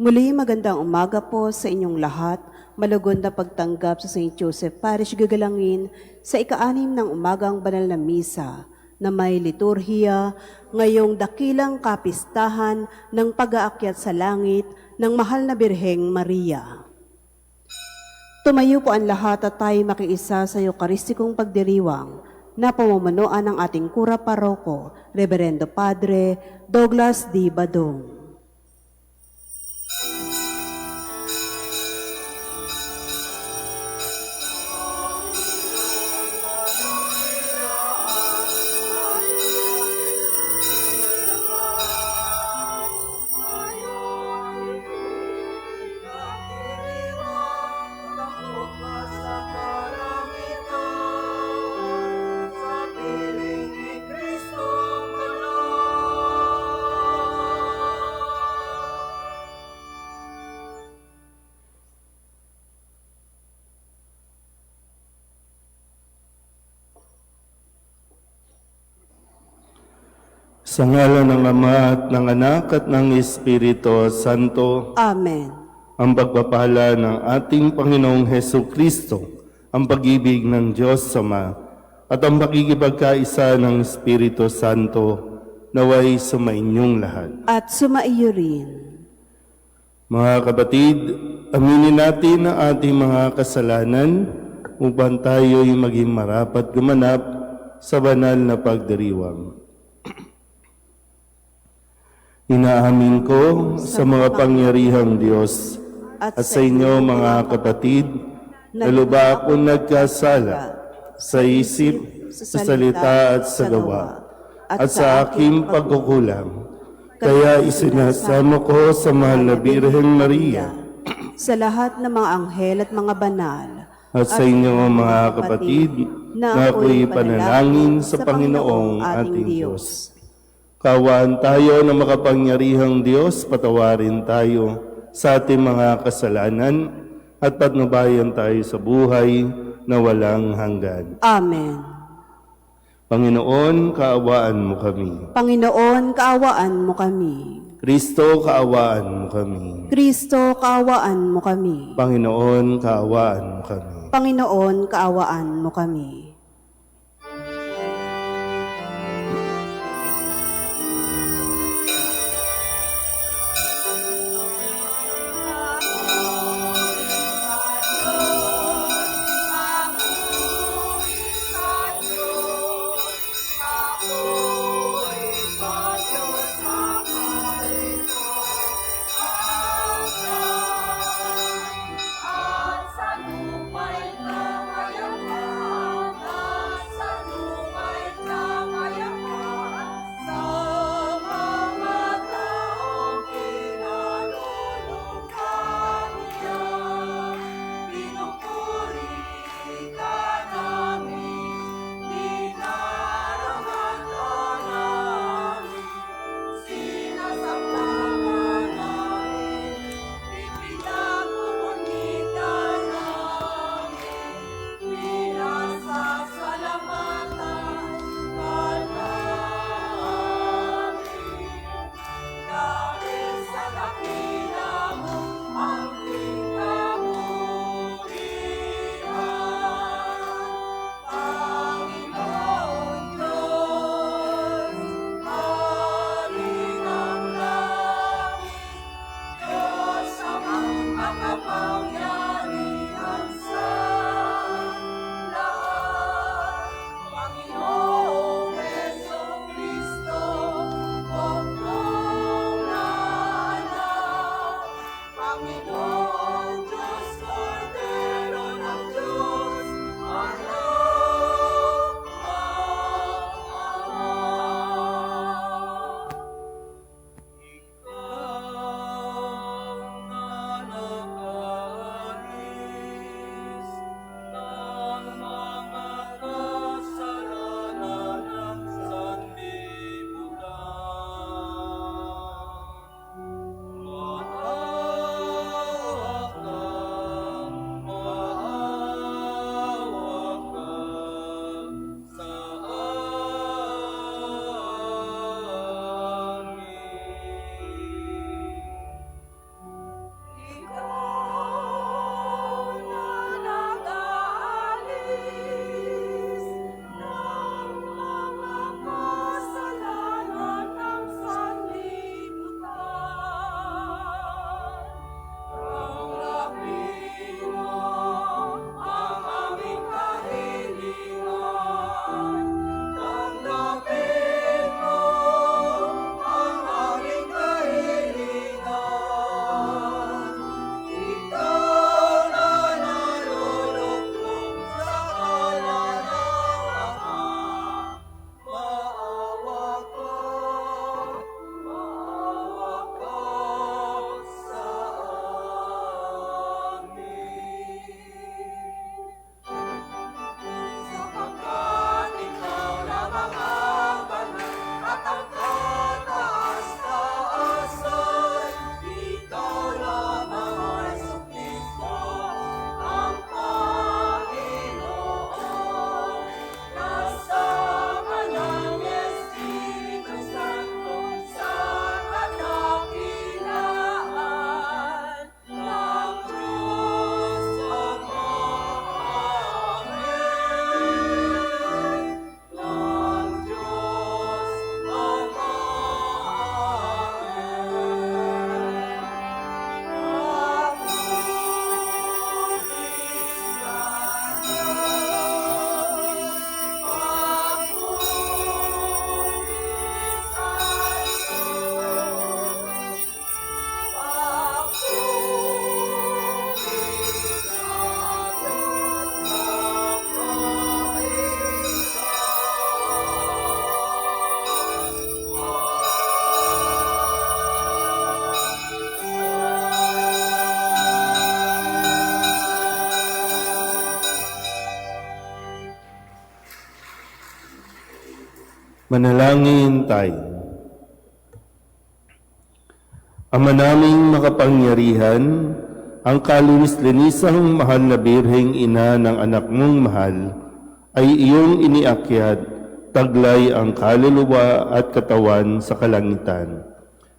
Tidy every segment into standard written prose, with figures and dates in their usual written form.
Muli magandang umaga po sa inyong lahat. Malugod na pagtanggap sa St. Joseph Parish Gagalangin sa ika-6 ng umagang banal na misa na may liturhiya ngayong dakilang kapistahan ng pag-aakyat sa langit ng mahal na Birheng Maria. Tumayo po ang lahat at tayo makiisa sa Eukaristikong pagdiriwang na pamumunuan ng ating Kura Paroko, Reverendo Padre Douglas D. Badong. Sa ngalan ng Ama at ng Anak at ng Espiritu Santo, Amen. ang pagpapala ng ating Panginoong Heso Kristo, ang pag-ibig ng Diyos Ama, at ang pakikipagkaisa ng Espiritu Santo, naway sumainyong lahat. At sumaiyo rin. Mga kapatid, aminin natin ang ating mga kasalanan upang tayo'y maging marapat gumanap sa banal na pagdiriwang. Inaamin ko sa mga pangyarihang Diyos at sa inyo mga kapatid na lubha akong nagkasala sa isip, sa salita at sa gawa at sa aking pagkukulang. Kaya isinasamo ko sa mahal na Birheng Maria Sa lahat ng mga anghel at mga banal at sa inyo mga kapatid na ako'y panalangin sa Panginoong ating Diyos. Kaawaan tayo ng makapangyarihang Diyos, patawarin tayo sa ating mga kasalanan at patnubayan tayo sa buhay na walang hanggan. Amen. Panginoon, kaawaan mo kami. Panginoon, kaawaan mo kami. Kristo, kaawaan mo kami. Kristo, kaawaan mo kami. Panginoon, kaawaan mo kami. Panginoon, kaawaan mo kami. Manalangin tayo. Ama naming makapangyarihan, ang kalunis-linisang mahal na Birheng Ina ng anak mong mahal ay iyong iniakyat, taglay ang kaluluwa at katawan sa kalangitan.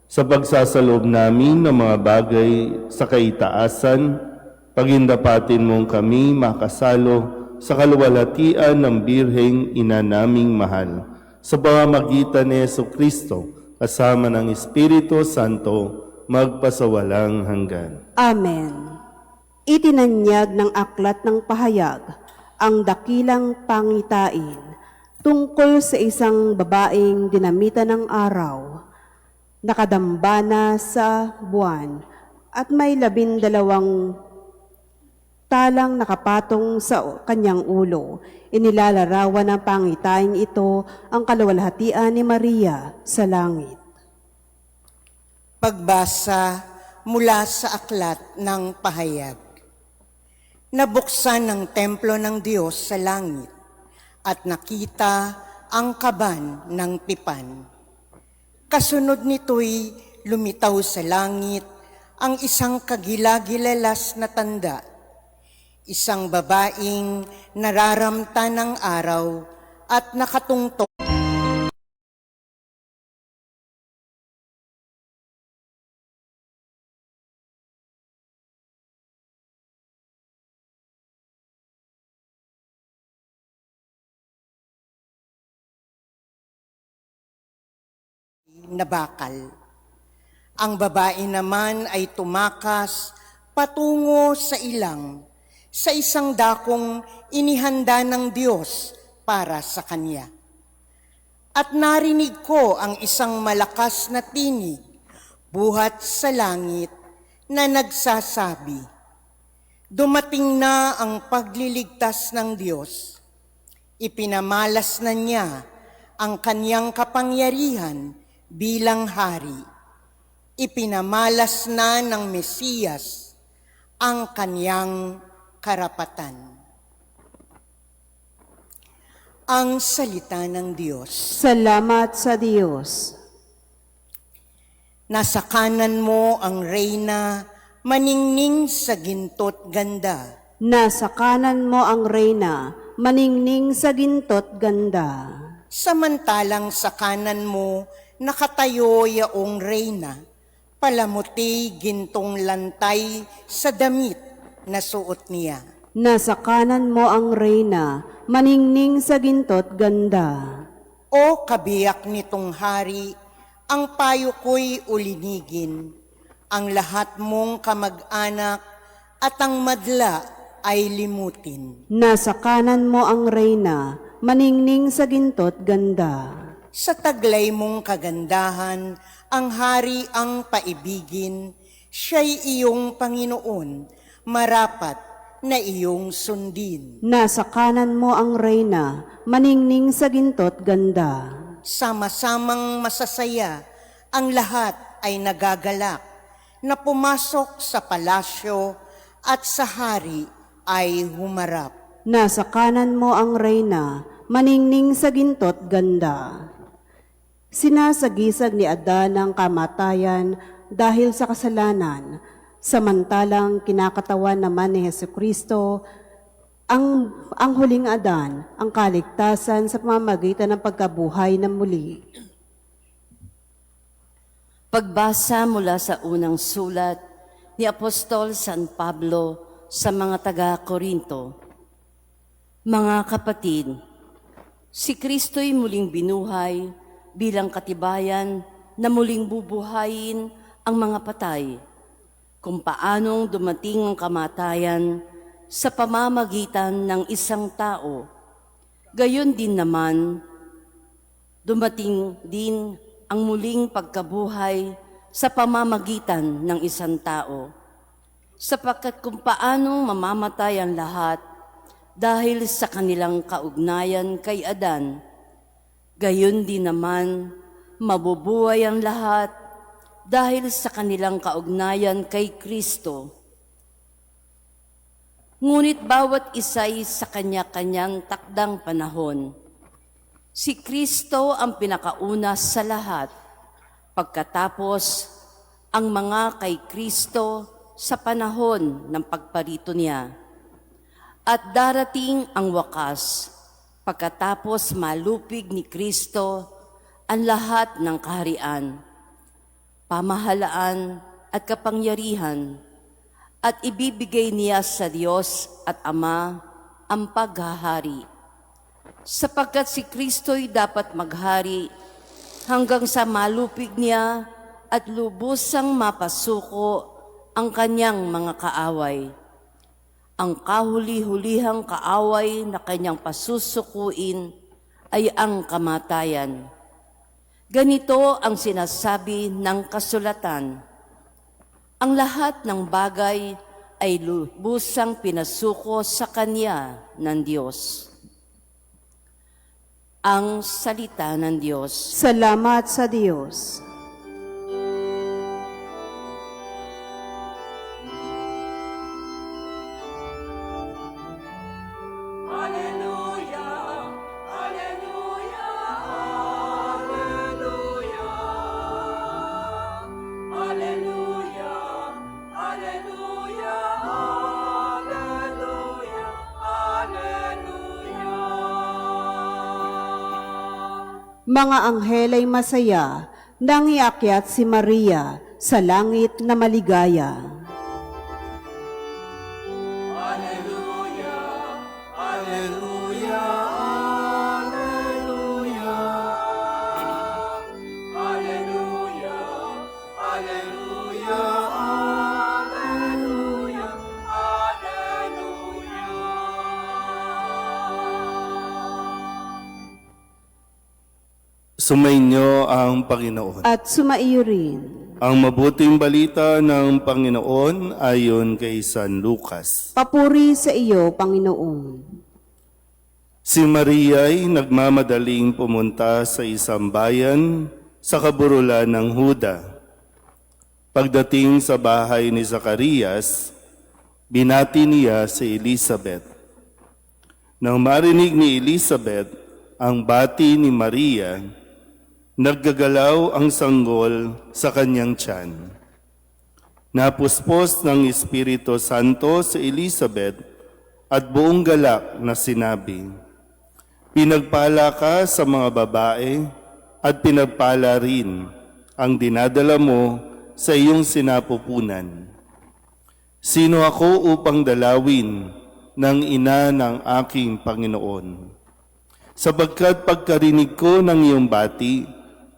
Sa pagsasalob namin ng mga bagay sa kaitaasan, pagindapatin mong kami makasalo sa kaluwalhatian ng Birheng Ina naming mahal, sa pamamagitan ni Jesucristo, kasama ng Espiritu Santo, magpasawalang hanggan. Amen. Itinanyag ng aklat ng pahayag ang dakilang pangitain tungkol sa isang babaeng dinamitan ng araw, nakadambana sa buwan at may 12 talang nakapatong sa kanyang ulo. Inilalarawan ng pangitain ito ang kaluwalhatian ni Maria sa langit. Pagbasa mula sa aklat ng pahayag. Nabuksan ng templo ng Diyos sa langit at nakita ang kaban ng tipan. Kasunod nito'y lumitaw sa langit ang isang kagilagilalas na tanda, isang babaeng nararamta ng araw at nakatungtong na bakal. Ang babae naman ay tumakas patungo sa ilang, sa isang dakong inihanda ng Diyos para sa kanya. At narinig ko ang isang malakas na tinig buhat sa langit na nagsasabi, "Dumating na ang pagliligtas ng Diyos. Ipinamalas na niya ang kanyang kapangyarihan bilang hari. Ipinamalas na ng Mesiyas ang kanyang karapatan." Ang salita ng Diyos. Salamat sa Diyos. Nasa kanan mo ang reyna, maningning sa ginto't ganda. Nasa kanan mo ang reyna, maningning sa ginto't ganda. Samantalang sa kanan mo, nakatayo yaong reyna, palamuti gintong lantay sa damit na suot niya. Nasa kanan mo ang reyna, maningning sa ginto't ganda. O kabiyak nitong hari, ang payo ko'y ulinigin, ang lahat mong kamag-anak at ang madla ay limutin. Nasa kanan mo ang reyna, maningning sa ginto't ganda. Sa taglay mong kagandahan, ang hari ang paibigin, siya'y iyong Panginoon, marapat na iyong sundin. Nasa kanan mo ang reyna, maningning sa ginto't ganda. Sama-samang masasaya, ang lahat ay nagagalak, na pumasok sa palasyo at sa hari ay humarap. Nasa kanan mo ang reyna, maningning sa ginto't ganda. Sinasagisag ni Adan ang kamatayan dahil sa kasalanan, samantalang kinakatawan naman ni Jesucristo ang huling Adan, ang kaligtasan sa pamamagitan ng pagkabuhay na muli. Pagbasa mula sa unang sulat ni Apostol San Pablo sa mga taga-Korinto. Mga kapatid, si Kristo'y muling binuhay bilang katibayan na muling bubuhayin ang mga patay, kung paanong dumating ang kamatayan sa pamamagitan ng isang tao. Gayon din naman, dumating din ang muling pagkabuhay sa pamamagitan ng isang tao. Sapagkat kung paanong mamamatay ang lahat dahil sa kanilang kaugnayan kay Adan, gayon din naman mabubuhay ang lahat dahil sa kanilang kaugnayan kay Kristo. Ngunit bawat isa'y sa kanya-kanyang takdang panahon. Si Kristo ang pinakauna sa lahat, pagkatapos ang mga kay Kristo sa panahon ng pagparito niya. At darating ang wakas, pagkatapos malupig ni Kristo ang lahat ng kaharian, pamahalaan at kapangyarihan, at ibibigay niya sa Diyos at Ama ang paghahari. Sapagkat si Kristo'y dapat maghari hanggang sa malupig niya at lubusang mapasuko ang kanyang mga kaaway. Ang kahuli-hulihang kaaway na kanyang pasusukuin ay ang kamatayan. Ganito ang sinasabi ng kasulatan: ang lahat ng bagay ay lubusang pinasuko sa Kanya ng Diyos. Ang salita ng Diyos. Salamat sa Diyos. Mga anghel ay masaya nang iakyat si Maria sa langit na maligaya. Sumainyo ang Panginoon. At sumaiyo rin. Ang mabuting balita ng Panginoon ayon kay San Lucas. Papuri sa iyo, Panginoon. Si Maria ay nagmamadaling pumunta sa isang bayan sa kaburulan ng Huda. Pagdating sa bahay ni Zacarias, binati niya si Elizabeth. Nang marinig ni Elizabeth ang bati ni Maria, naggagalaw ang sanggol sa kanyang tiyan. Napuspos ng Espiritu Santo si Elizabeth at buong galak na sinabi, "Pinagpala ka sa mga babae at pinagpala rin ang dinadala mo sa iyong sinapupunan. Sino ako upang dalawin ng ina ng aking Panginoon? Sapagkat pagkarinig ko ng iyong bati,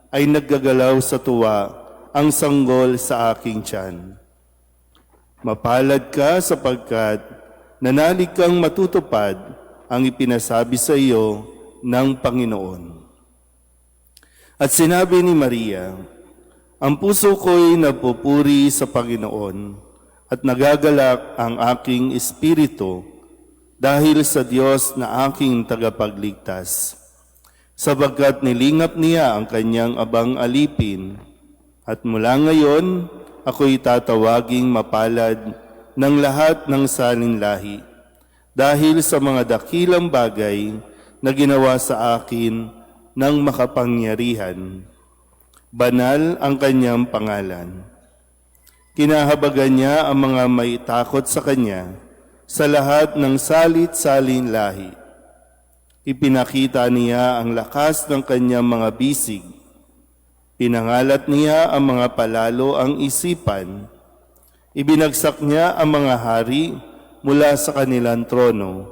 ay naggagalaw sa tuwa ang sanggol sa aking tiyan. Mapalad ka sapagkat nanalig kang matutupad ang ipinasabi sa iyo ng Panginoon." At sinabi ni Maria, "Ang puso ko'y napupuri sa Panginoon at nagagalak ang aking espiritu dahil sa Diyos na aking tagapagligtas. Sapagkat nilingap niya ang kanyang abang alipin, at mula ngayon ako'y tatawaging mapalad ng lahat ng salinlahi, dahil sa mga dakilang bagay na ginawa sa akin ng makapangyarihan. Banal ang kanyang pangalan. Kinahabagan niya ang mga may takot sa kanya sa lahat ng salit-salin lahi. Ipinakita niya ang lakas ng kanyang mga bisig. Pinangalat niya ang mga palalo ang isipan. Ibinagsak niya ang mga hari mula sa kanilang trono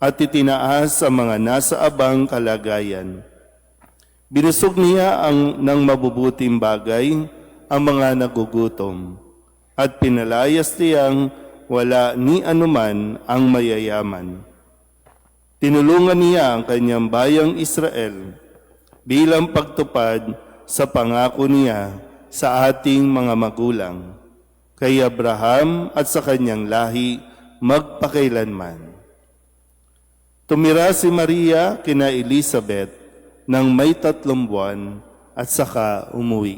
at itinaas ang mga nasa abang kalagayan. Binusog niya ng mabubuting bagay ang mga nagugutom at pinalayas niyang wala ni anuman ang mayayaman. Tinulungan niya ang kanyang bayang Israel bilang pagtupad sa pangako niya sa ating mga magulang, kay Abraham at sa kanyang lahi magpakailanman." Tumira si Maria kina Elizabeth ng may 3 buwan at saka umuwi.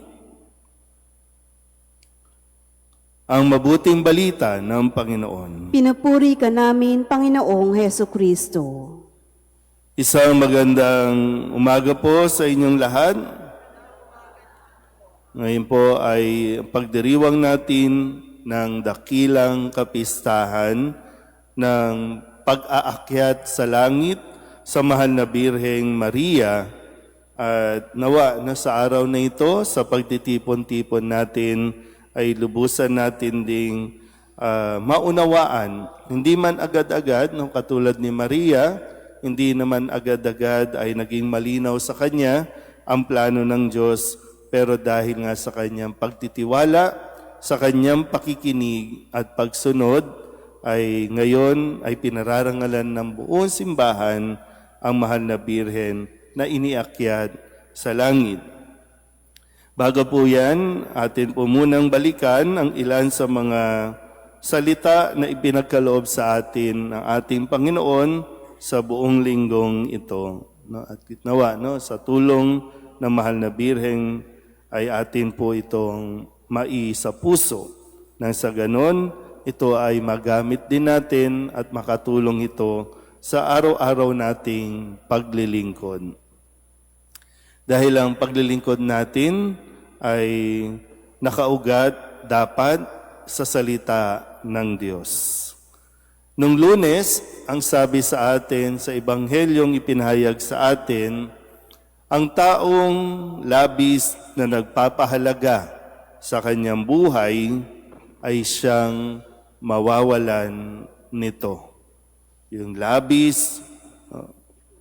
Ang mabuting balita ng Panginoon. Pinupuri ka namin, Panginoong Heso Kristo. Isang magandang umaga po sa inyong lahat. Ngayon po ay pagdiriwang natin ng dakilang kapistahan ng pag-aakyat sa langit sa mahal na Birheng Maria. At nawa na sa araw na ito, sa pagtitipon-tipon natin, ay lubusan natin ding maunawaan. Hindi man agad-agad, no, katulad ni Maria, hindi naman agad-agad ay naging malinaw sa kanya ang plano ng Diyos, pero dahil nga sa kanyang pagtitiwala, sa kanyang pakikinig at pagsunod, ay ngayon ay pinararangalan ng buong simbahan ang mahal na Birhen na iniakyat sa langit. Bago po yan, atin po munang balikan ang ilan sa mga salita na ipinagkaloob sa atin ng ating Panginoon sa buong linggong ito. No? At nawa, no, sa tulong ng mahal na Birheng ay atin po itong sa puso. Nang sa ganon, ito ay magamit din natin at makatulong ito sa araw-araw nating paglilingkod. Dahil ang paglilingkod natin ay nakaugat dapat sa salita ng Diyos. Nung Lunes, ang sabi sa atin sa Ebanghelyong ipinahayag sa atin, ang taong labis na nagpapahalaga sa kanyang buhay ay siyang mawawalan nito. Yung labis,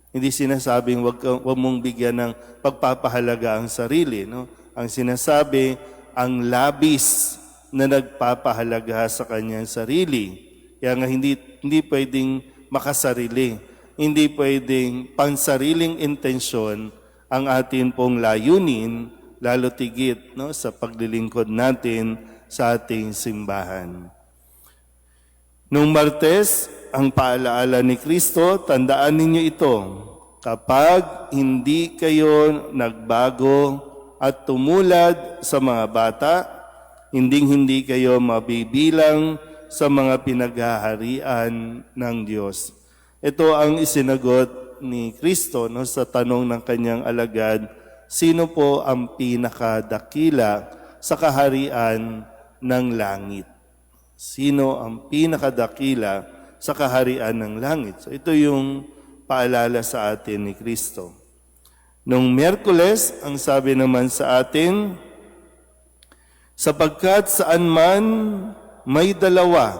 hindi sinasabing wag mong bigyan ng pagpapahalaga ang sarili. No? Ang sinasabi, ang labis na nagpapahalaga sa kanyang sarili. Kaya nga hindi pwedeng makasarili. Hindi pwedeng pansariling intensyon ang atin pong layunin, lalo tigit, no, sa paglilingkod natin sa ating simbahan. Nung Martes, ang paalaala ni Kristo, tandaan ninyo ito, kapag hindi kayo nagbago at tumulad sa mga bata, hindi kayo mabibilang sa mga pinaghaharian ng Diyos. Ito ang isinagot ni Kristo, no, sa tanong ng kanyang alagad, sino po ang pinakadakila sa kaharian ng langit? Sino ang pinakadakila sa kaharian ng langit? So ito yung paalala sa atin ni Kristo. Nung Miyerkules, ang sabi naman sa atin, sapagkat saan man may dalawa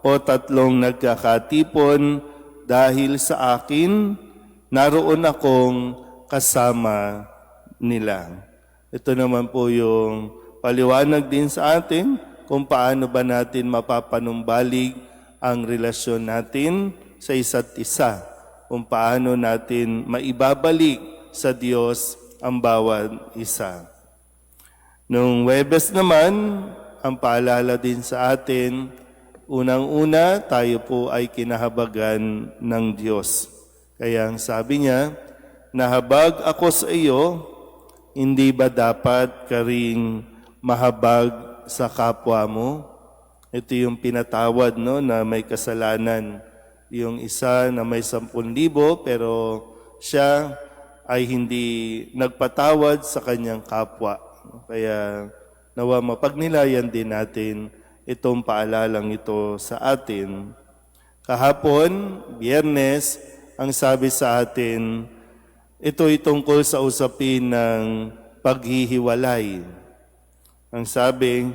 o tatlong nagkakatipon dahil sa akin, naroon akong kasama nila. Ito naman po yung paliwanag din sa atin kung paano ba natin mapapanumbalig ang relasyon natin sa isa't isa. Kung paano natin maibabalik sa Diyos ang bawat isa. Nung Huwebes naman, ang paalala din sa atin, unang-una, tayo po ay kinahabagan ng Diyos. Kaya ang sabi niya, nahabag ako sa iyo, hindi ba dapat ka ring mahabag sa kapwa mo? Ito yung pinatawad, no, na may kasalanan. Yung isa na may 10,000 pero siya ay hindi nagpatawad sa kanyang kapwa. Kaya nawa mapagnilayan din natin itong paalalang ito sa atin. Kahapon, Biyernes, ang sabi sa atin, ito'y tungkol sa usapin ng paghihiwalay. Ang sabi,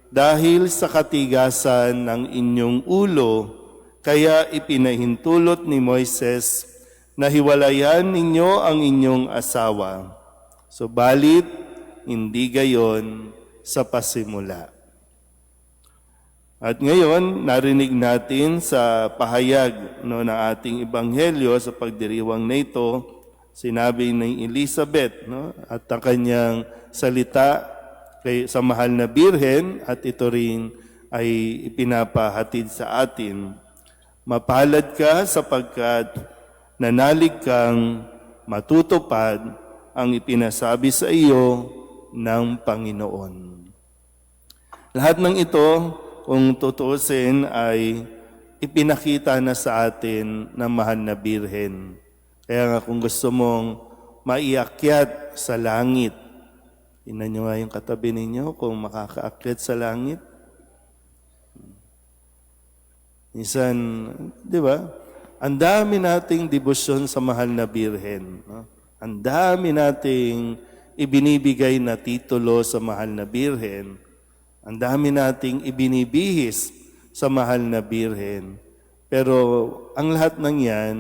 dahil sa katigasan ng inyong ulo, kaya ipinahintulot ni Moises na hiwalayan ninyo ang inyong asawa. Subalit, hindi gayon sa pasimula. At ngayon, narinig natin sa pahayag, no, ng ating ebanghelyo sa pagdiriwang na ito, sinabi ni Elizabeth, no, at ang kanyang salita sa mahal na Birhen, at ito rin ay ipinapahatid sa atin. Mapalad ka sapagkat nanalig kang matutupad ang ipinasabi sa iyo ng Panginoon. Lahat ng ito, kung tutuusin, ay ipinakita na sa atin ng mahal na Birhen. Kaya nga kung gusto mong maiakyat sa langit, tingnan nyo nga yung katabi ninyo kung makakaakyat sa langit. Minsan, di ba? Ang dami nating debosyon sa mahal na Birhen. No? Ang dami nating ibinibigay na titulo sa mahal na Birhen. Ang dami nating ibinibihis sa mahal na Birhen. Pero ang lahat ng yan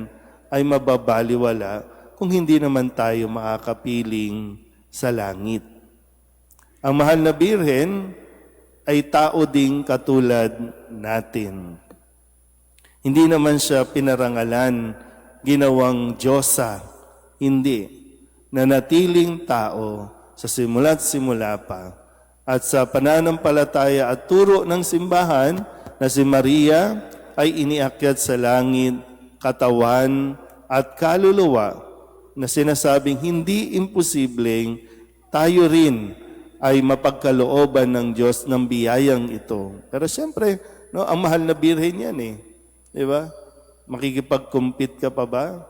ay mababaliwala kung hindi naman tayo makakapiling sa langit. Ang mahal na Birhen ay tao ding katulad natin. Hindi naman siya pinarangalan, ginawang Diyosa. Hindi. Nanatiling tao sa simula't simula pa. At sa pananampalataya at turo ng simbahan na si Maria ay iniakyat sa langit, katawan at kaluluwa na sinasabing hindi imposibleng tayo rin ay mapagkalooban ng Diyos ng biyayang ito. Pero siyempre, no, ang mahal na Birhen yan eh. Di ba? Makikipag-compete ka pa ba?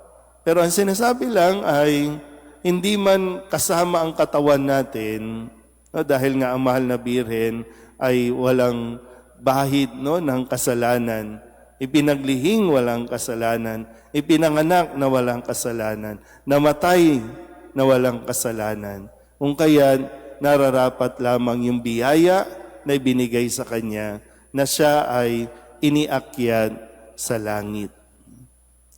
Pero ang sinasabi lang ay hindi man kasama ang katawan natin, no, dahil nga ang mahal na Birhen ay walang bahid, no, ng kasalanan. Ipinaglihing walang kasalanan. Ipinanganak na walang kasalanan. Namatay na walang kasalanan. Kung kaya nararapat lamang yung biyaya na ibinigay sa kanya na siya ay iniakyat sa langit.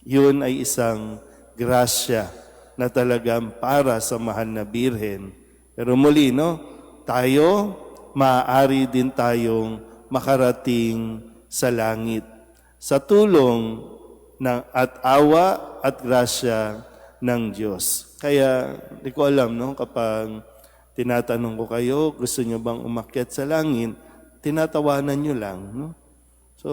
Yun ay isang grasya na talagang para sa mahal na Birhen. Pero muli, no, tayo, maaari din tayong makarating sa langit sa tulong at awa at grasya ng Diyos. Kaya, di ko alam, no, kapag tinatanong ko kayo, gusto nyo bang umakyat sa langit, tinatawanan nyo lang. No? So,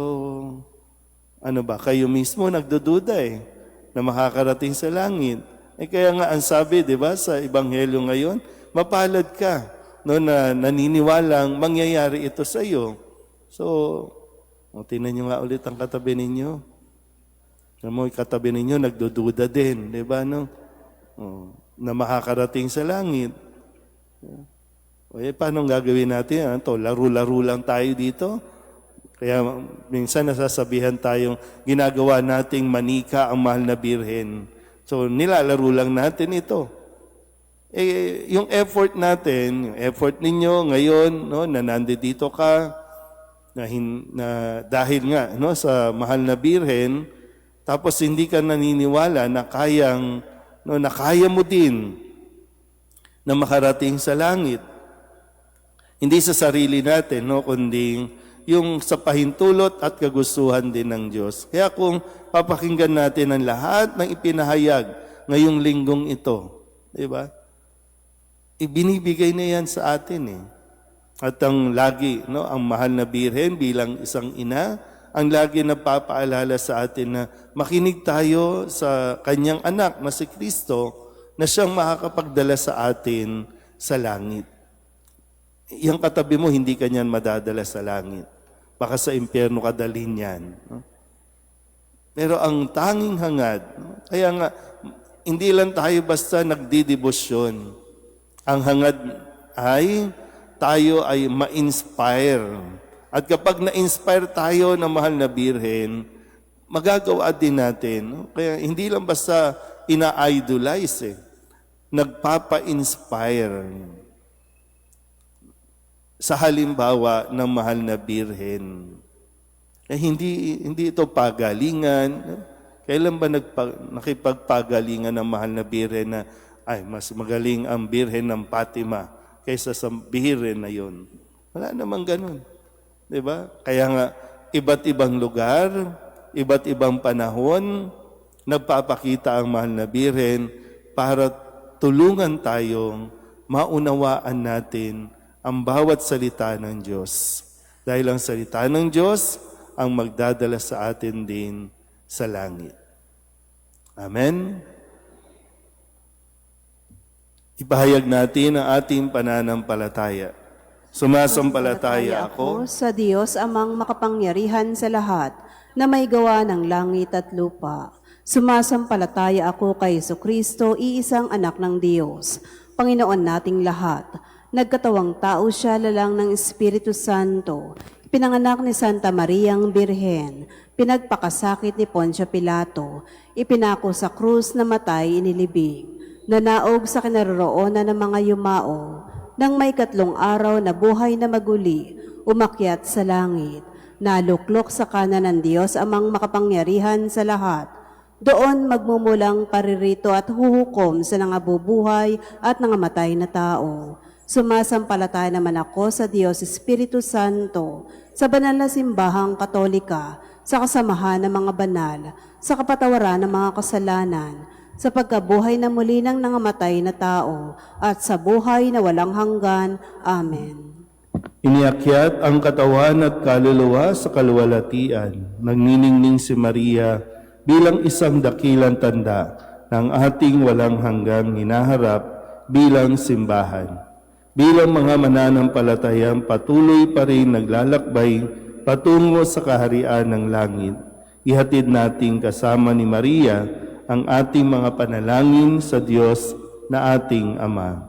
ano ba, kayo mismo nagdududa na makakarating sa langit. Kaya nga ang sabi, di ba, sa Ebanghelyo ngayon, mapalad ka, no, na naniniwalang mangyayari ito sa iyo. So, tingnan nyo nga ulit ang katabi ninyo. Yung katabi ninyo, nagdududa din, di ba, no? Na makakarating sa langit. Paano gagawin natin? Laro-laro lang tayo dito. Kaya minsan nasasabihan tayong ginagawa nating manika ang mahal na Birhen. So nilalaro lang natin ito. Yung effort natin, yung effort ninyo ngayon, no, na nandito ka, na dahil nga, no, sa mahal na Birhen, tapos hindi ka naniniwala na kayang, no, na kaya mo din na makarating sa langit. Hindi sa sarili natin, no, kundi yung sa pahintulot at kagustuhan din ng Diyos. Kaya kung papakinggan natin ang lahat ng ipinahayag ngayong linggong ito, di ba? Ibinibigay na yan sa atin eh. At ang lagi, no, ang mahal na Birhen bilang isang ina, ang lagi napapaalala sa atin na makinig tayo sa kanyang anak na si Kristo na siyang makakapagdala sa atin sa langit. Yung katabi mo, hindi ka niyan madadala sa langit. Baka sa impyerno ka dalhin yan. No? Pero ang tanging hangad, no? Kaya nga, hindi lang tayo basta nagdidebosyon. Ang hangad ay tayo ay ma-inspire. At kapag na-inspire tayo ng mahal na Birhen, magagawa din natin. No? Kaya hindi lang basta ina-idolize nagpapa-inspire sa halimbawa ng mahal na Birhen. Hindi ito pagalingan. Kailan ba nakipagpagalingan ng mahal na Birhen na ay, mas magaling ang Birhen ng Fatima kaysa sa Birhen na yon? Wala namang ganun. Diba? Kaya nga, iba't ibang lugar, iba't ibang panahon, nagpapakita ang mahal na Birhen para tulungan tayong maunawaan natin ang bawat salita ng Diyos. Dahil ang salita ng Diyos ang magdadala sa atin din sa langit. Amen? Ipahayag natin ang ating pananampalataya. Sumasampalataya ako sa Diyos amang makapangyarihan sa lahat na may gawa ng langit at lupa. Sumasampalataya ako kay Jesucristo, iisang anak ng Diyos, Panginoon nating lahat. Nagkatawang tao siya, lalang ng Espiritu Santo. Pinanganak ni Santa Mariang Birhen, pinagpakasakit ni Poncio Pilato, ipinako sa krus, namatay, inilibing, nanaog sa kinaroroonan ng mga yumao, nang may 3 araw na buhay na maguli, umakyat sa langit, naluklok sa kanan ng Diyos amang makapangyarihan sa lahat. Doon magmumulang paririto at huhukom sa nangabubuhay at nangamatay na tao. Sumasampalataya naman ako sa Diyos Espiritu Santo, sa banal na simbahang katolika, sa kasamahan ng mga banal, sa kapatawaran ng mga kasalanan, sa pagkabuhay na muli ng nangamatay na tao, at sa buhay na walang hanggan. Amen. Iniakyat ang katawan at kaluluwa sa kaluwalhatian. Nagniningning si Maria bilang isang dakilang tanda ng ating walang hanggang hinaharap bilang simbahan. Bilang mga mananampalatayang patuloy pa rin naglalakbay patungo sa kaharian ng langit, ihatid nating kasama ni Maria ang ating mga panalangin sa Diyos na ating Ama.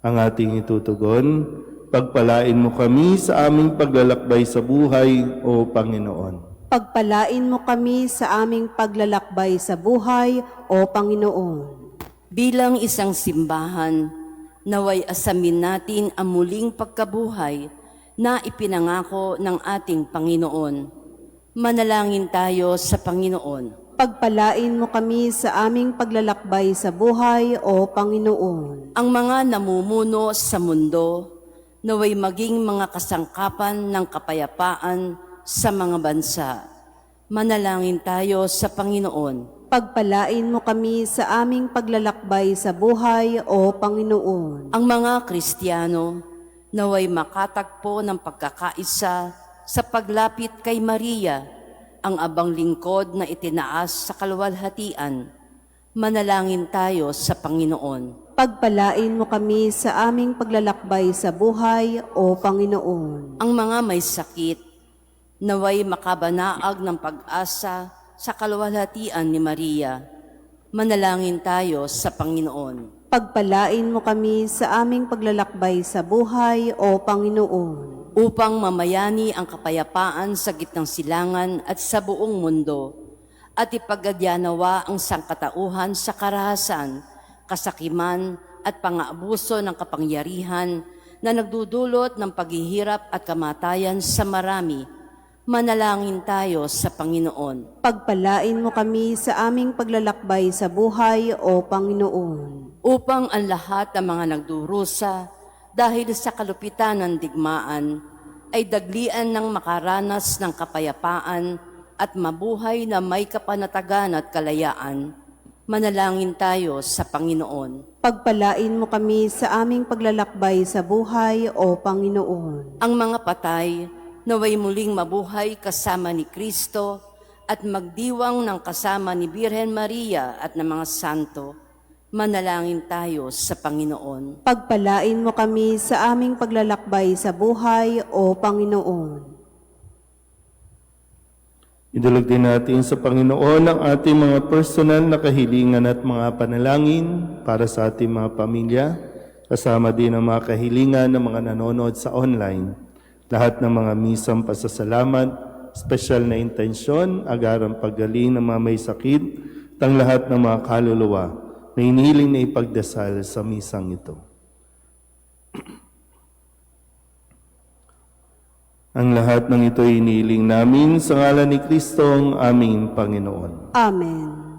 Ang ating itutugon, pagpalain mo kami sa aming paglalakbay sa buhay, O Panginoon. Pagpalain mo kami sa aming paglalakbay sa buhay, O Panginoon. Bilang isang simbahan, naway asamin natin ang muling pagkabuhay na ipinangako ng ating Panginoon. Manalangin tayo sa Panginoon. Pagpalain mo kami sa aming paglalakbay sa buhay, O Panginoon. Ang mga namumuno sa mundo, naway maging mga kasangkapan ng kapayapaan sa mga bansa. Manalangin tayo sa Panginoon. Pagpalain mo kami sa aming paglalakbay sa buhay, O Panginoon. Ang mga Kristiyano, naway makatagpo ng pagkakaisa sa paglapit kay Maria, ang abang lingkod na itinaas sa kaluwalhatian. Manalangin tayo sa Panginoon. Pagpalain mo kami sa aming paglalakbay sa buhay, O Panginoon. Ang mga may sakit, naway makabanaag ng pag-asa sa kaluwalhatian ni Maria. Manalangin tayo sa Panginoon. Pagpalain mo kami sa aming paglalakbay sa buhay, O Panginoon. Upang mamayani ang kapayapaan sa gitnang silangan at sa buong mundo, at ipagadya-nawa ang sangkatauhan sa karahasan, kasakiman at pang-aabuso ng kapangyarihan na nagdudulot ng paghihirap at kamatayan sa marami. Manalangin tayo sa Panginoon. Pagpalain mo kami sa aming paglalakbay sa buhay, O Panginoon. Upang ang lahat ng mga nagdurusa dahil sa kalupitan ng digmaan ay daglian ng makaranas ng kapayapaan at mabuhay na may kapanatagan at kalayaan. Manalangin tayo sa Panginoon. Pagpalain mo kami sa aming paglalakbay sa buhay, O Panginoon. Ang mga patay, naway muling mabuhay kasama ni Kristo at magdiwang ng kasama ni Birhen Maria at ng mga santo. Manalangin tayo sa Panginoon. Pagpalain mo kami sa aming paglalakbay sa buhay, O Panginoon. Idulog din natin sa Panginoon ang ating mga personal na kahilingan at mga panalangin para sa ating mga pamilya, kasama din ang mga kahilingan ng mga nanonood sa online. Lahat ng mga misang pasasalamat, special na intensyon, agarang paggaling ng mga may sakit, at lahat ng mga kaluluwa na inihiling na ipagdasal sa misang ito. Ang lahat ng ito inihiling namin sa ngalan ni Kristo ang aming Panginoon. Amen.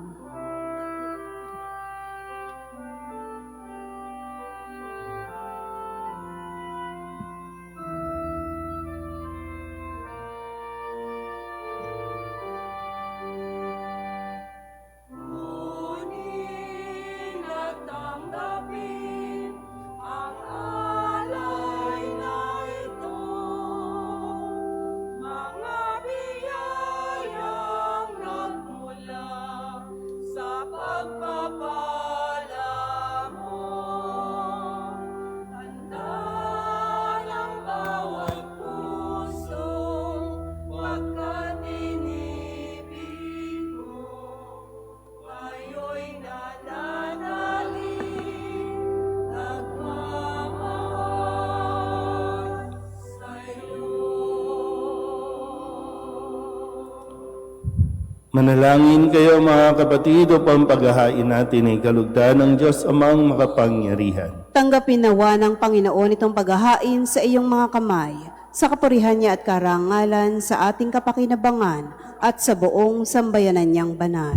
Manalangin kayo mga kapatid upang paghahain natin ay kalugdan ng Diyos amang makapangyarihan. Tanggapin nawa ng Panginoon itong paghahain sa iyong mga kamay, sa kapurihan niya at karangalan sa ating kapakinabangan at sa buong sambayanan niyang banal.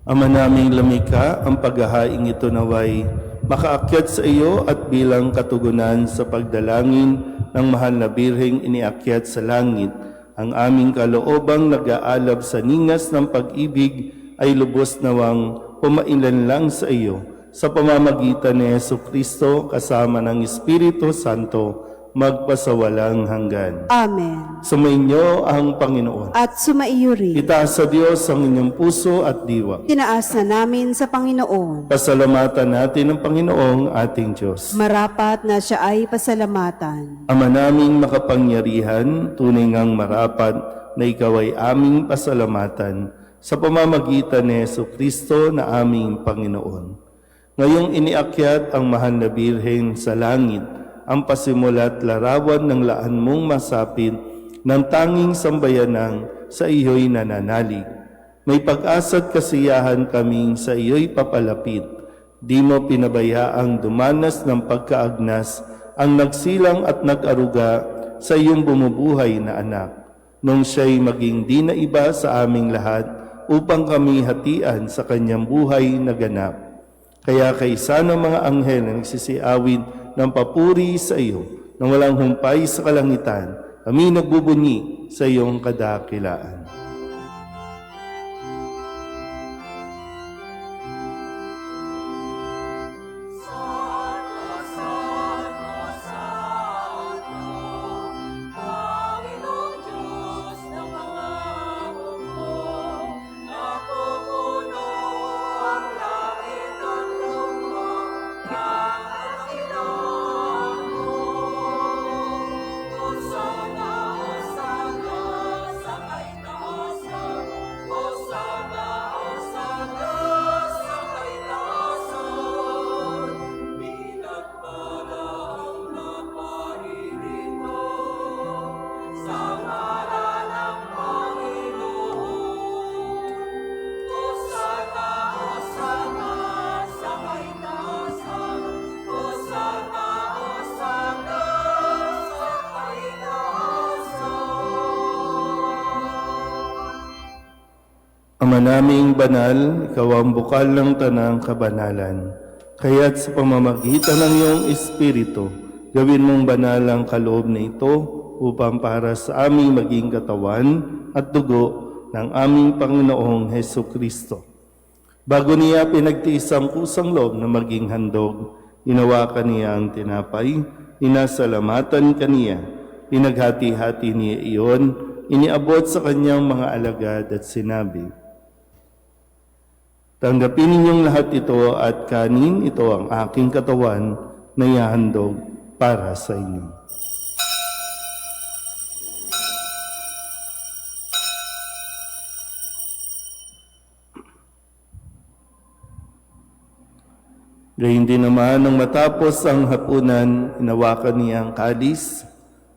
Ama naming lumikha, ang paghahain ito naway makaakyat sa iyo at bilang katugunan sa pagdalangin ng mahal na Birheng iniakyat sa langit, ang aming kaloobang nag-aalab sa ningas ng pag-ibig ay lubos nawang pumailan lang sa iyo sa pamamagitan ni Jesucristo kasama ng Espiritu Santo magpasawalang hanggan. Amen. Sumainyo ang Panginoon. At sumaiyo rin. Itaas sa Diyos ang inyong puso at diwa. Tinaas na namin sa Panginoon. Pasalamatan natin ang Panginoong ating Diyos. Marapat na siya ay pasalamatan. Ama naming makapangyarihan, tunay ngang marapat na ikaw ay aming pasalamatan sa pamamagitan ni Jesucristo na aming Panginoon. Ngayong iniakyat ang mahal na Birhen sa langit, ang pasimula't larawan ng laan mong masapit ng tanging sambayanang sa iyo'y nananalig. May pag-asa't kasiyahan kaming sa iyo'y papalapit. Di mo pinabayaang dumanas ng pagkaagnas ang nagsilang at nag-aruga sa iyong bumubuhay na anak. Nung siya'y maging di na iba sa aming lahat upang kami hatian sa kanyang buhay na ganap. Kaya kaisa ng mga anghel na nagsisiawid ng papuri sa iyo, nang walang humpay sa kalangitan, kami nagbubunyi sa iyong kadakilaan. Ama naming banal, ikaw ang bukal ng tanang kabanalan. Kaya't sa pamamagitan ng iyong Espiritu, gawin mong banal ang kaloob na ito upang para sa aming maging katawan at dugo ng aming Panginoong Hesukristo. Bago niya pinagtiis ang kusang loob na maging handog, inawakan niya ang tinapay, inasalamatan kaniya, pinaghati-hati niya iyon, iniabot sa kanyang mga alagad at sinabi, "Tanggapin ninyong lahat ito at kanin, ito ang aking katawan na ihahandog para sa inyo." Gayun din naman, nang matapos ang hapunan, inawakan niya ang kalis,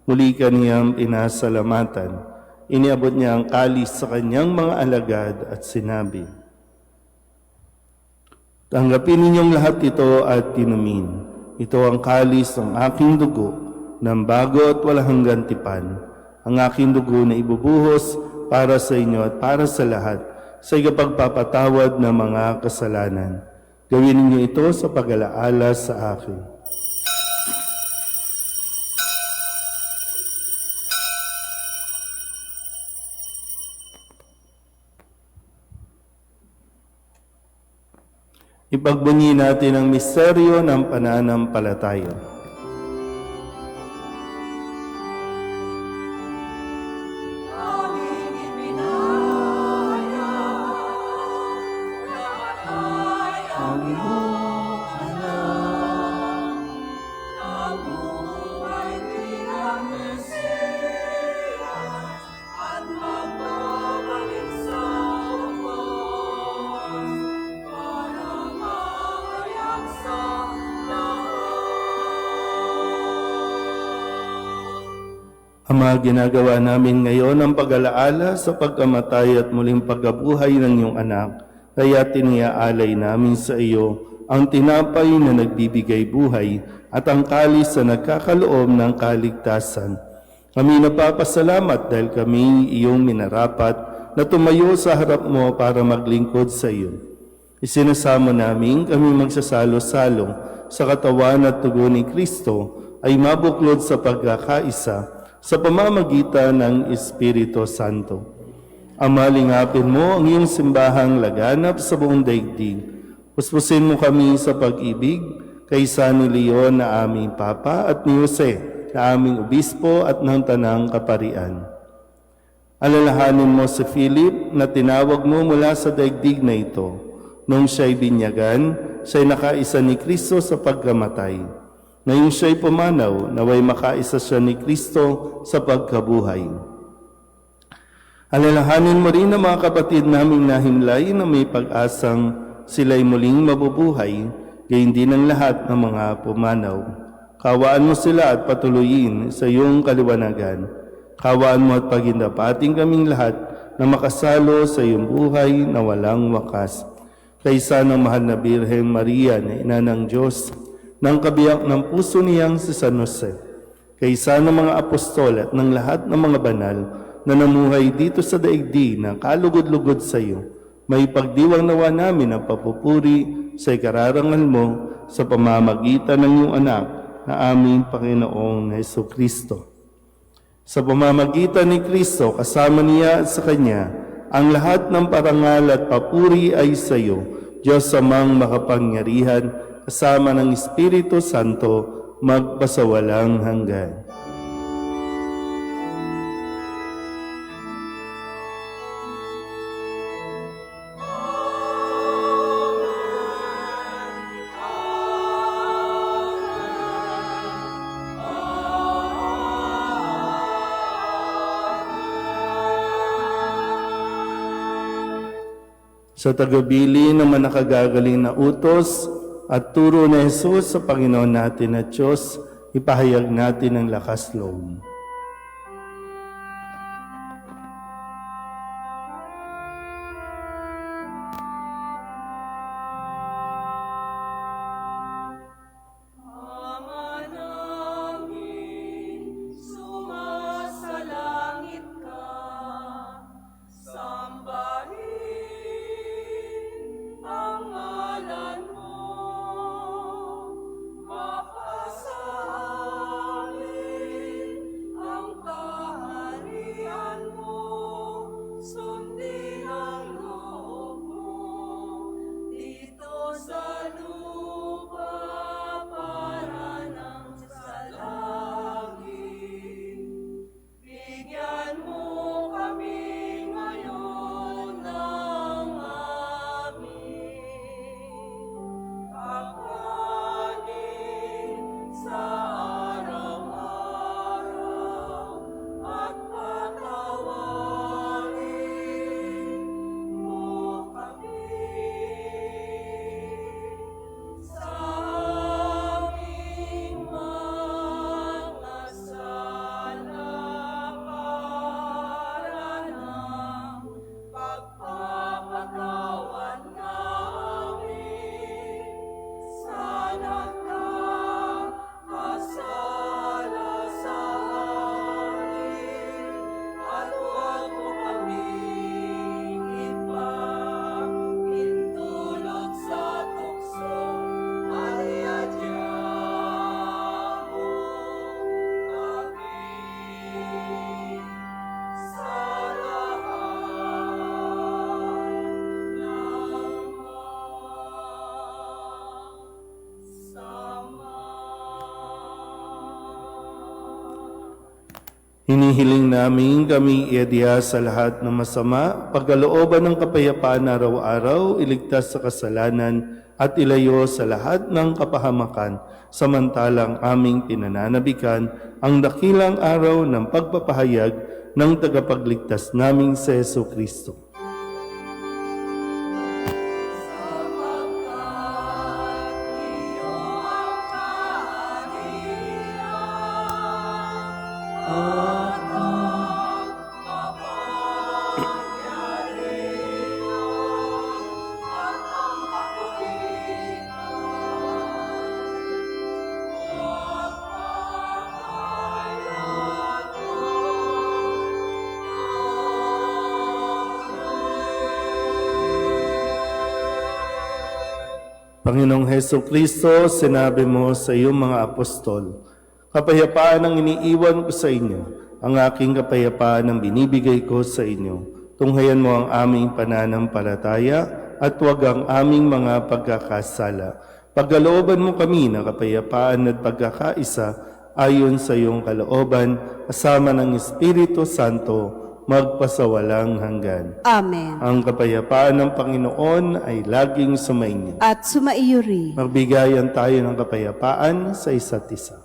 muli kaniyang pinasalamatan. Iniabot niya ang kalis sa kanyang mga alagad at sinabi, "Tanggapin ninyong lahat ito at inumin. Ito ang kalis ng aking dugo, ng bago at walang hanggang tipan. Ang aking dugo na ibubuhos para sa inyo at para sa lahat, sa ikapagpapatawad ng mga kasalanan. Gawin ninyo ito sa pag-alaala sa akin." Ipagbunyi natin ang misteryo ng pananampalataya. Ama, ginagawa namin ngayon ang pag-alaala sa pagkamatay at muling pagkabuhay ng iyong anak. Kaya tiniaalay namin sa iyo ang tinapay na nagbibigay buhay at ang kalis na nagkakaloob ng kaligtasan. Kami napapasalamat dahil kami iyong minarapat na tumayo sa harap mo para maglingkod sa iyo. Isinasamo namin kami magsasalo-salo sa katawan at tugo ni Kristo ay mabuklod sa pagkakaisa sa pamamagitan ng Espiritu Santo. Ama, lingapin mo ang iyong simbahang laganap sa buong daigdig. Puspusin mo kami sa pag-ibig kay San Leon na aming Papa at ni Jose na aming Obispo at ng Tanang Kaparian. Alalahanin mo si Philip na tinawag mo mula sa daigdig na ito. Nung siya'y binyagan, siya'y nakaisa ni Kristo sa pagkamatay. Ngayon siya'y pumanaw, naway makaisa siya ni Kristo sa pagkabuhay. Alalahanin mo rin ang mga kapatid naming nahimlay na may pag-asang sila'y muling mabubuhay, gayon din ang lahat ng mga pumanaw. Kawaan mo sila at patuloyin sa iyong kaliwanagan. Kawaan mo at pagindapating kaming lahat na makasalo sa iyong buhay na walang wakas. Kaysa ng mahal na Birhen Maria na Ina ng Diyos, ng kabiyak ng puso niyang si San Jose, kaysa ng mga apostol at ng lahat ng mga banal na namuhay dito sa daigdig na kalugod-lugod sa iyo, may pagdiwang nawa namin ang papupuri sa ikararangal mo sa pamamagitan ng iyong anak na aming Panginoong Hesukristo. Sa pamamagitan ni Kristo, kasama niya at sa Kanya, ang lahat ng parangal at papuri ay sa iyo, Diyos amang makapangyarihan, kasama ng Espiritu Santo, magpasawalang hanggan. Sa tagabili ng manakagagaling na utos at turo na Jesus sa Panginoon natin at Diyos, ipahayag natin ang lakas loob. Hinihiling namin kami iadya sa lahat ng masama, pagkalooban ng kapayapaan araw-araw, iligtas sa kasalanan at ilayo sa lahat ng kapahamakan, samantalang aming pinananabikan ang dakilang araw ng pagpapahayag ng tagapagligtas naming si Jesucristo. At Panginoong Heso Kristo, sinabi mo sa iyong mga apostol, kapayapaan ang iniiwan ko sa inyo, ang aking kapayapaan ang binibigay ko sa inyo. Tunghayan mo ang aming pananampalataya at huwag ang aming mga pagkakasala. Pagkalooban mo kami ng kapayapaan at pagkakaisa ayon sa iyong kalooban, kasama ng Espiritu Santo, magpasawalang hanggan. Amen. Ang kapayapaan ng Panginoon ay laging sumainyo. At sumaiyo rin. Magbigayan tayo ng kapayapaan sa isa't isa.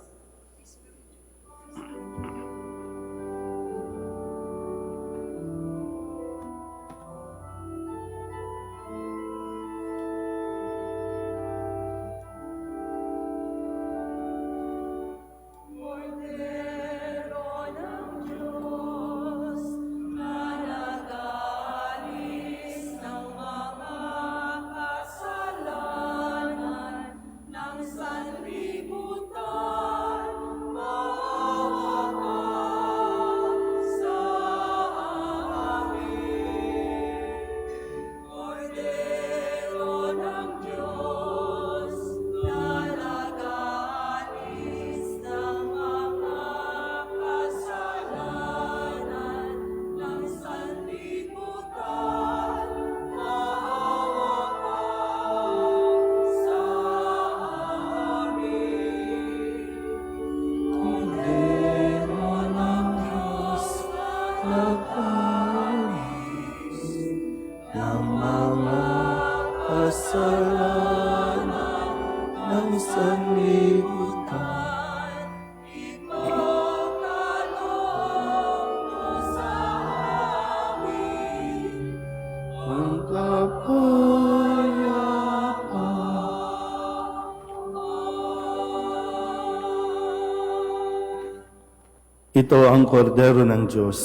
Ito ang kordero ng Diyos.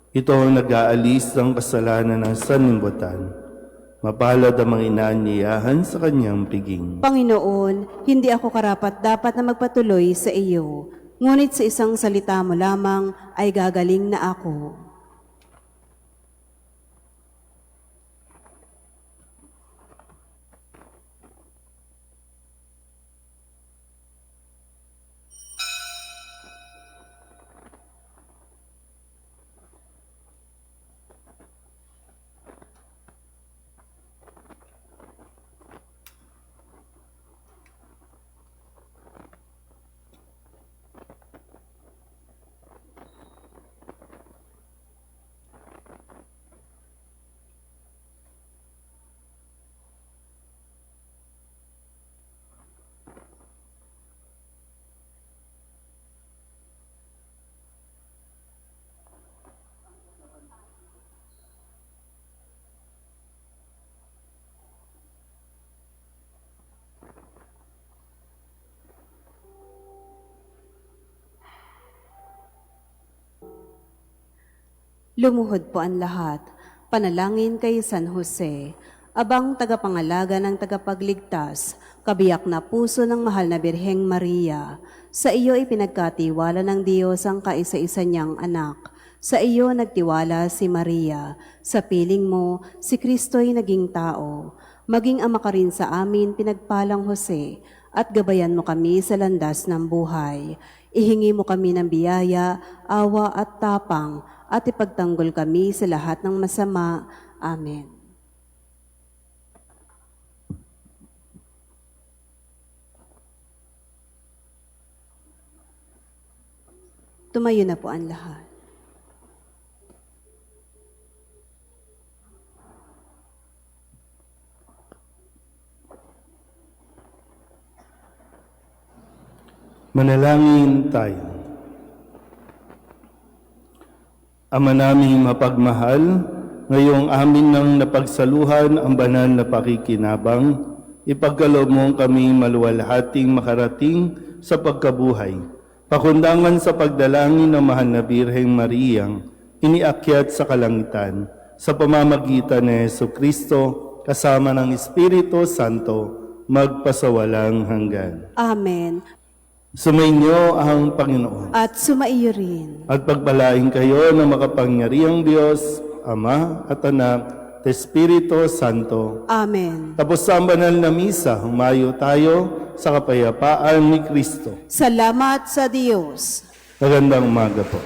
Ito ang nag-aalis ng kasalanan ng sanlibutan. Mapalad ang mga inaanyayahan sa kanyang piging. Panginoon, hindi ako karapat-dapat na magpatuloy sa iyo, ngunit sa isang salita mo lamang ay gagaling na ako. Lumuhod po ang lahat. Panalangin kay San Jose, abang tagapangalaga ng tagapagligtas, kabiyak na puso ng mahal na Birheng Maria. Sa iyo ipinagkatiwala ng Diyos ang kaisa-isa niyang anak. Sa iyo nagtiwala si Maria. Sa piling mo, si Kristo'y naging tao. Maging ama ka rin sa amin, pinagpalang Jose, at gabayan mo kami sa landas ng buhay. Ihingi mo kami ng biyaya, awa at tapang, at ipagtanggol kami sa lahat ng masama. Amen. Tumayo na po ang lahat. Manalangin tayo. Ama naming mapagmahal, ngayong amin nang napagsaluhan ang banal na pakikinabang, ipagkaloob mo kami maluwalhating makarating sa pagkabuhay. Pakundangan sa pagdalangin ng mahal na Birheng Mariang, iniakyat sa kalangitan, sa pamamagitan ni Jesucristo, kasama ng Espiritu Santo, magpasawalang hanggan. Amen. Sumainyo ang Panginoon. At sumaiyo rin. At pagpalain kayo ng makapangyarihang Diyos, Ama at Anak at Espiritu Santo. Amen. Tapos sa banal na misa, humayo tayo sa kapayapaan ni Kristo. Salamat sa Diyos. Magandang umaga po.